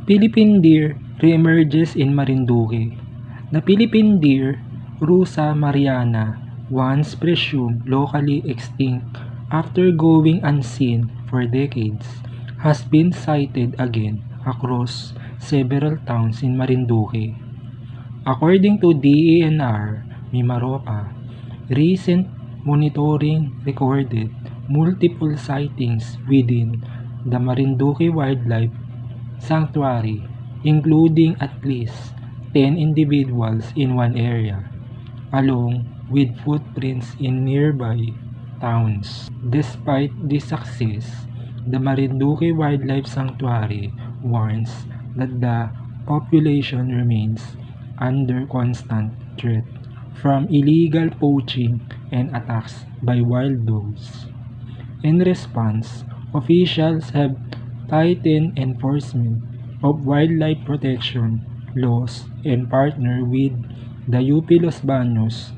Philippine deer reemerges in Marinduque. The Philippine deer, Rusa mariana, once presumed locally extinct after going unseen for decades, has been sighted again across several towns in Marinduque. According to DENR Mimaropa, recent monitoring recorded multiple sightings within the Marinduque Wildlife Sanctuary, including at least 10 individuals in one area, along with footprints in nearby towns. Despite this success, the Marinduque Wildlife Sanctuary warns that the population remains under constant threat from illegal poaching and attacks by wild dogs. In response, officials have tightened enforcement of wildlife protection laws and partner with the UP Los Baños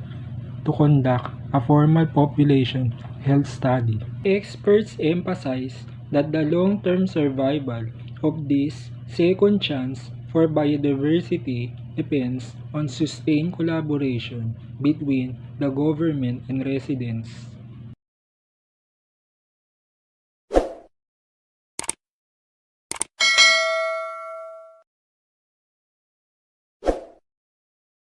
to conduct a formal population health study. Experts emphasize that the long-term survival of this second chance for biodiversity depends on sustained collaboration between the government and residents.